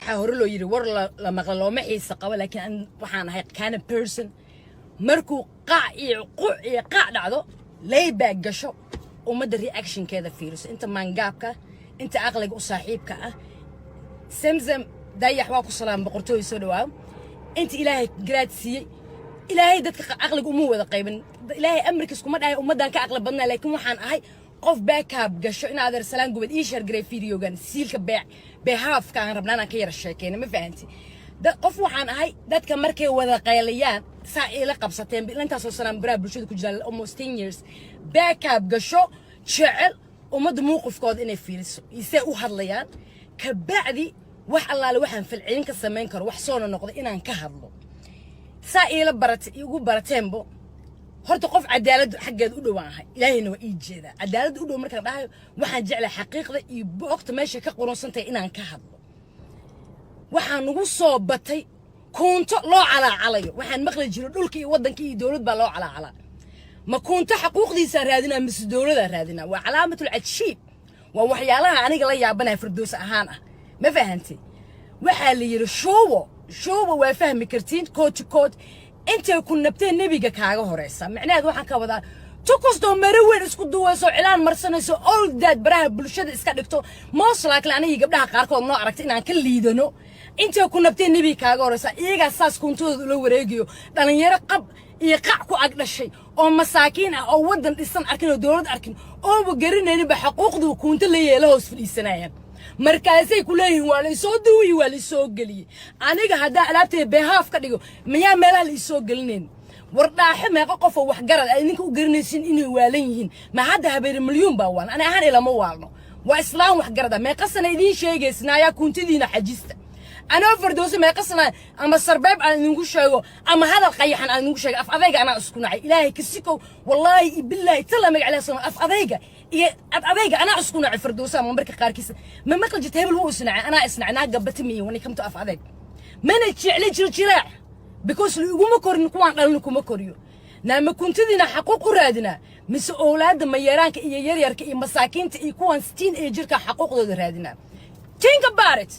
حاورلو يري ور لما قالوا ما حيس قبل لكن أنا وحنا هاي كان person مركو قاع دعدو لي باك جشو وما دري أكشن كذا فيروس أنت مانجابك أنت عقلك وصاحبك سمزم دايح واكو سلام بقرتو يسولوا أنت إلهي جراتسي إلهي دتك عقلك أمو ذا قيبن إلهي أمريكا سكو مدعي ومدان كعقل بدنا لكن وحنا هاي قف باكاب قشو إن هذا السلام قبل إيشر جري فيديو جان سيلك بهاف كان ربنا كير الشيكين ما فهمتي ده قف وحنا هاي ده كان مركي وذا قيليان سائلة قبصتين بإن أنت صار سلام برا بشود كجال almost 10 years باكاب قشو شعل ومد موقف كود إنه فيرس يسأو هذليان كبعدي وح الله لوحن في العين كسمين كر وحصون النقطة إن انكهرلو سائلة يقول برتيمبو horta qof cadaalad xaggeed u dhawaahay ilaahayna waa ii jeeda cadaalad u dhow markaan dhahay waxaan jeclaa xaqiiqda iyo boogta meesha ka qoronsantahay inaan ka hadlo waxaan ugu soo batay koonto loo calaacalayo waxaan maqli jiray dhulka iyo wadanka iyo dawlad baa loo calaacalaa ma koonto xaquuqdiisa raadinaa mise dawladda raadinaa waa calaamatul cajiib waa waxyaalaha aniga la yaabanahay firdoos ahaan ah ma fahantay waxaa la yiri shoobo waa fahmi kartiin kood أنت كنا بتين نبي كاغا هوريسا معناه waxaan ka wadaa tukusto maraweyn isku duwayso cilaan marsanayso all that baraha bulshada iska dhigto most likely aniga gabdhaha qaarkood noo aragtay inaan ka liidano inta kuna bteen nabi kaaga horeysa iyaga saas kuntooda la wareegiyo dhalinyaro qab iyo qac ku ag dhashay oo masaakiin ah oo wadan dhisan arkin oo dawlad arkin oo garanayna ba xuquuqdu kunta la yeelo hoos fadhiisanayaan markaasay ku leeyihiin waa la soo duwi waa la soo galiyay aniga hadaa alaabtay behaaf ka dhigo miyaa meelaha la soo galinayn wardaaxe meeqa qof oo wax garad ay ninka u garanaysin inay waalan yihiin ma hadda habeer milyan baa waan ana ahaan ilama waalno waa islaam wax garada meeqa sana idin sheegaysnaa yaa kuntidiina xajista ana fardoos meeqa sana ama sarbeeb aan idinku sheego ama hadal qayaxan aan idinku sheego af adayga ana isku nacay ilaahay kasiko wallahi billahi tala magacala sama af adayga adayga ana isku nacay firdoosa ma marka qaarkiisa ma maqal jita hebel wuu isnacay ana isnacnaa gabatimiyo wani kamto af adayg mana jecli jirjiraac because iguma korin kuwaan dhalin kuma koriyo naama kuntidina xaquuq u raadina mise awlaada ma yaraanka iyo yaryarka iyo masaakiinta iyo kuwan 16 ee jirka xaquuqdooda raadina think about it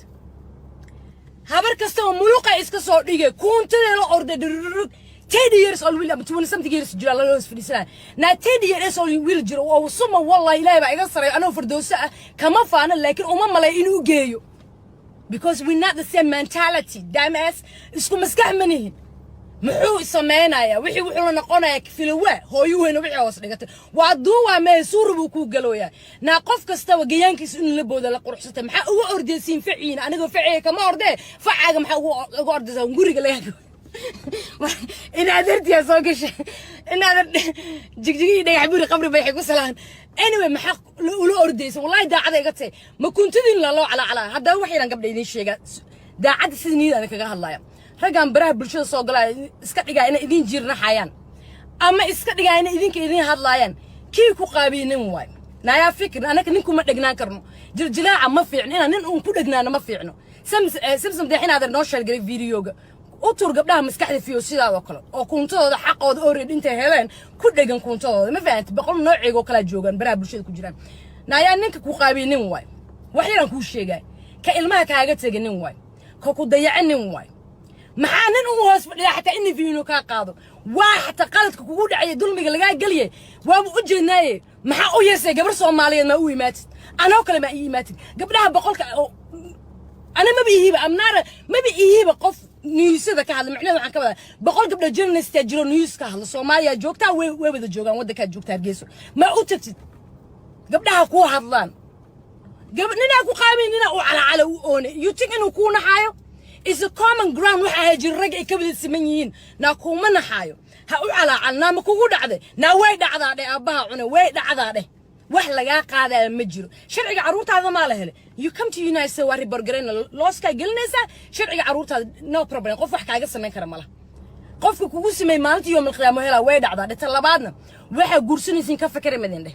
habar kasta oo muluqa iska soo dhigay kuntida la orday 10 years old will 20 something years jira la hoos fadhiisana na 10 years old will jira oo suma wallahi ilaahay baa iga saray anoo firdoosa kama faana laakiin uma malay inuu geeyo because we not the same mentality damas isku maskax manihin muxuu sameynaya wixii wuxuu noqonaya filawa hooyuhayna wixii hoos dhigatay waa duwa ma suurbu ku galooya na qof kasta wagayaankiisa in la booda la quruxsatay maxaa ugu ordeysiin ficiina aniga ficiye kama ordee facaaga maxaa ugu ordeysan guriga laga إن أدرت يا صاقش إن أدرت جيجي ده يحبوني قبري بيحكوا سلام anyway ما حق لو أرديس والله ده عاد يقطع ما كنت دين لا على هذا هو حيران قبل يدين شيء ده عاد سنين أنا كجاه الله رجعن براه برشة صاقلا إسكت جاي أنا يدين جيرنا حيان أما إسكت جاي أنا يدين كيدين هذلاين كيف قابين نموي نايا فكر أنا كنكم ما دقنا كرنو جرجلا ما في عننا ننقم كل دقنا ما في عنه سمسم ده حين هذا ناشر قريب فيديو أطور قبلها مسكحة في وسيلة وكلا أو كنت هذا حق هذا أوريد أنت هلين كل دقن كنت هذا ما فهمت بقول نوع وكلا جوجان برا برشة كجيران نايا نك كوقابي نمواي وحيران كل شيء جاي كإلما كحاجة تيجي نمواي كضيع نمواي محن نوهس حتى إني فينو كقاضي واحد قالت كقول عيد دول مجلجاي قليه وابو أجناي محا أويسه قبل صوماليا ما أوي مات أنا وكلا ما إيه مات قبلها بقول أنا ما بيهيب أمنار ما بيهيب قف نيوز هذا كهذا معناه عن كذا بقول قبل جرنا استأجروا نيوز كهذا صوماليا جوكتا وين جوكان ودك جوكتا جيسو ما أوتت قبلها قوة هذلان قبل ننا أكو قامين ننا على أون يتين إنه كون حايو is a common ground وحاجي الرجع كبد السمنيين ناكو من حايو هقول على نام كوجود عده نويد عده أباها عنا ويد عده وحلا جا قاعدة مجرو شرع عروت هذا ما له you come to United سواري برجرين لوسكا جلنسا شرع عروت هذا no problem قف وحكي عجز سمين كرمله قف كوجس ما مالتي يوم القيامة هلا ويد عده تلا بعدنا واحد جورسون سين كف كريم مدين ده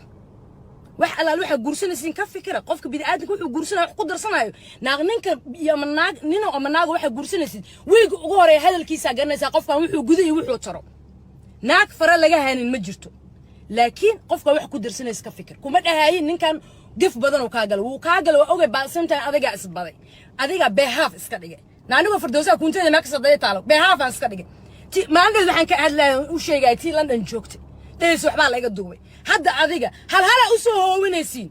واحد لا واحد جورسون سين كف كره قف بدي أدنى كل جورسون قدر صنايو ناقنك يا من ناق نينا أو من ناق واحد جورسون سين ويجوري هذا الكيس جلنسا قف كان وحده جذي وحده ترى ناق فرا لجاه هن المجرتو لكن قفك واحد كدر سنة إسكافكر كم بدها هاي إن كان قف بدن وكاجل وكاجل وأوجي بعد سنتين أذا جالس بدي adiga behalf iska dhigay naaniga firdowsa kuntada ma ka saday taalo behalf aan iska dhigay maanta waxaan ka hadlaa u sheegay tii London joogtay dees waxba laga duubay hadda adiga hal u soo hoowinaysiin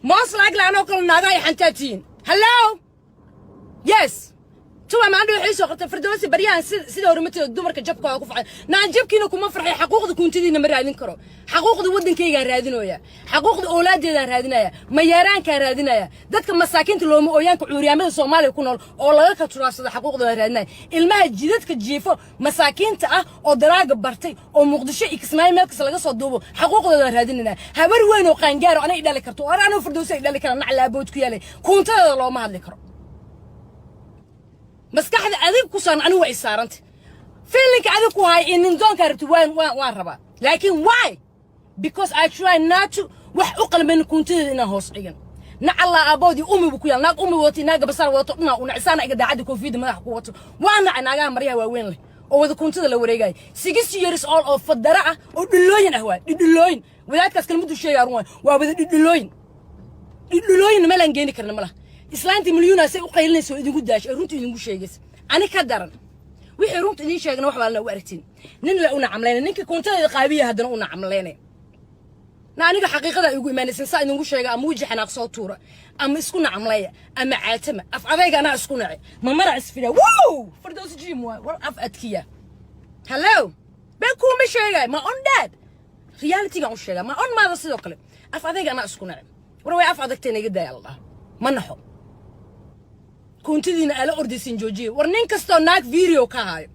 most likely anoo kala naagay xantaatiin hello yes tuwa maanta waxay soo qortay firdowsi bariyaan sida hormatay dumarka jabkooda ku facay naan jabkiina kuma farxay xuquuqda kuntadiina ma raadin karo xuquuqda wadankayga raadinooya xuquuqda awlaadeeda raadinaya ma yaraanka raadinaya dadka masaakiinta looma ooyaanka cuuriyamada Soomaaliya ku nool oo laga ka turaasada xuquuqda raadinaya ilmaha jidadka jiifo masaakiinta ah oo daraaga bartay oo Muqdisho ikismaay meel kasta laga soo duubo xuquuqdooda raadinayna habar weyn oo qaangaar oo anay dhali karto oo anoo firdowsi dhali kara naclaabood ku yaalay kuntada looma hadli karo maskaxda adig ku saan anigu way saarantay feeling adig ku hay in doon karto waan raba laakiin why because I try not to wax u qalban kuntada ina hoos dhigan nacala aboodi umibu ku yaal naag wati naag basar wato dhina u nacsaana iga daacada koofiyada madax ku wato waan naagaha maryaha waaweyn leh oo wada kuntada la wareegay 6 years all of fadara ah oo dhilooyin ah waa dhilooyin wadaadkaas kalmadu sheegaa waa wada dhilooyin ma laan geeni karna malaha islaanti milyuuna say u qaylinayso idinku daash runtii idinku sheegays ani ka daran wixii runtii idin sheegna wax walna u aragtiin nin la una camleena ninka kuntada qaabiya hadana una camleena na aniga xaqiiqada igu iimaanaysan saa idinku sheega ama wajhi xanaaq soo tuura ama isku nacamleeya ama caatama af adayga ana isku nacay ma mara isfida wow firdowsi jim waa af adkiya hello been kuma sheegay ma on dad reality ga u sheega ma on maada sidoo kale af adayga ana isku nacay war way af adagtay naga daay Allah ma naxo kuntadiina ala ordaysin joojiye war nin kasto naag video ka hayo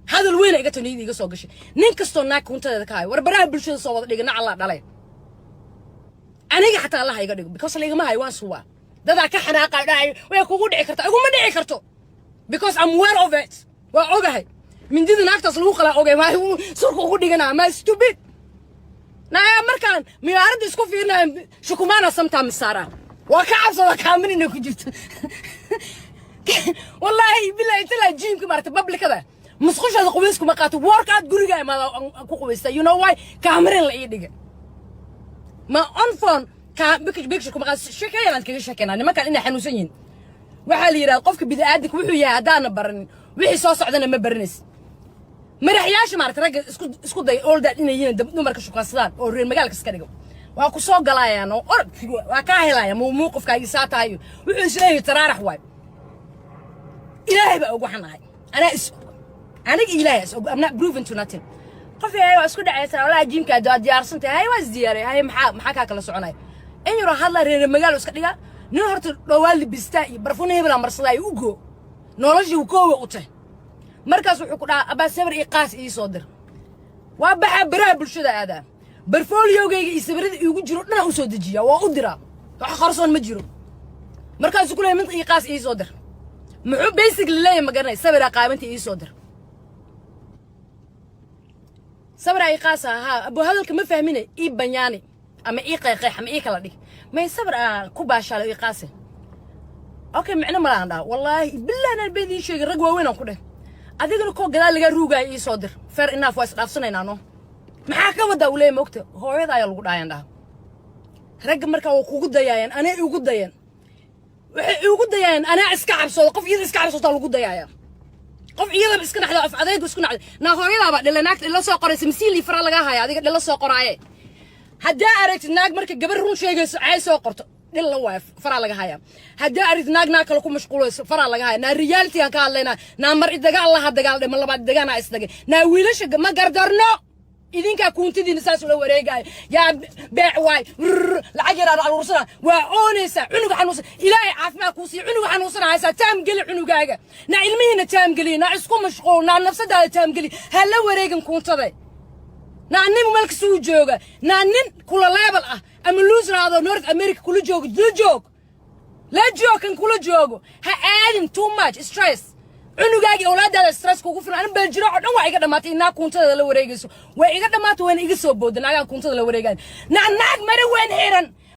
hadal weyn iga taniid iga soo gashay nin kasto naag kuntada ka hayo war baraha bulshada soo wada dhigana Allah dhalay aniga xataa Allah iga dhigo because la igama hayo waan suwa dada ka xanaaqay dhaay way kugu dhici kartaa iguma dhici karto because I'm aware of it waa ogahay mindida naagtaas lagu qala ogay ma surku ugu dhigana ma stupid naa markaan miyaarada isku fiirnaa shukumaana sometimes saara وكعب صدق كاملين كجبت والله بالله تلا جيم كمرت بابل كذا مسخوش هذا قويسكم ما قاتوا ورك أت قولي جاي ما قويستا you know why كامرين لا يدقى ما أنفون بيكشكم قاس شكاية ما تكش شكينا أنا ما كان إني حنوسين وحالي يرى قفك بدي أدك وحيا عدانا برن وحي صوص عدنا ما برنس ما رح ياش مارت رجع اسكو داي all that إنه يين دمر كشوكاسلان أو رين مجال كسكريجو waa ku soo galayaan oo orod waa ka helaya muuqufka ay saatayo wuxuu isleeyahay taraarax waay ilaahay baa ugu xanahay aniga ilaahay I'm not proven to nothing qof ay waa isku dhacaysa walaal jiimka diyaarsantay hay waa diyaarey hay maxaa ka kala soconay in yaro hadla reer magaalo iska dhiga nin horta dhawaal libista iyo barfuuna hebla marsaday ugo noloshii uu koowa u tahay markaas wuxuu ku dhaca aba sabir iyo qaas ii soo dir waa baxa baraha bulshada aadaan برفوليوغيga isbarada igu jiro dhana u soo dejiya waa u dira wax qarsoon ma jiro markaas ku leeyahay mid qiiqaas ii soo dir muxuu basically leeyahay magaranay sabira qaabinta ii soo dir sabira qiiqaas ha abu hadalka ma fahminay ii banyaani ama ii qeeqeex ama ii kala dhig ma sabira ku baashaalo qiiqaas okay macna ma lahan dhaa wallahi billahi beedii sheegay rag waaweyn aan ku dheh adigana ko gadaal laga ruugay ii soo dir fair enough waa isdhaafsanaynaa no maxaa ka wada u leeyahay moogta hooyada ayaa lagu dhaayaan dhaha rag marka oo kugu dayayaan anay ugu dayaan waxay ugu dayaan ana iska cabsado qof iyada iska cabsado lagu dayaaya qof iyada iska dhaxdo af adayg isku nacday na hooyada ba dhilanaagta ila soo qoraysa masiili fara laga haya adiga dhila soo qoraaye hadaa aragti naag marka gabar run sheegayso ay soo qorto dhila waa fara laga haya hadaa aragti naag kale ku mashquulayso fara laga haya na reality aan ka hadlayna na mar dagaal la dagaal dhima labaad dagaana isdagay na wiilasha ma gardarno idinka kuuntadiina saas ula wareegay yaa beec waay lacag yar aan urursana waa oonaysa cunuga xanuusan ilaahay caafimaad ku sii cunuga xanuusan haysa taam gali cunugaaga na ilmihiina taam gali na isku mashquul na nafsadaada taam gali hala wareegan kuuntada na nin malka soo jooga na nin kula level ah ama loosraado North America kula joogo la joogan kula joogo ha aadin too much stress cunugaagi awlaadaada stress kugu filan bal jiro oo dhan waa iga dhamaatay inaa kuntada la wareegayso waa iga dhamaatay waan iga soo boodanaga kuntada la wareegaan naag mari weyn xiran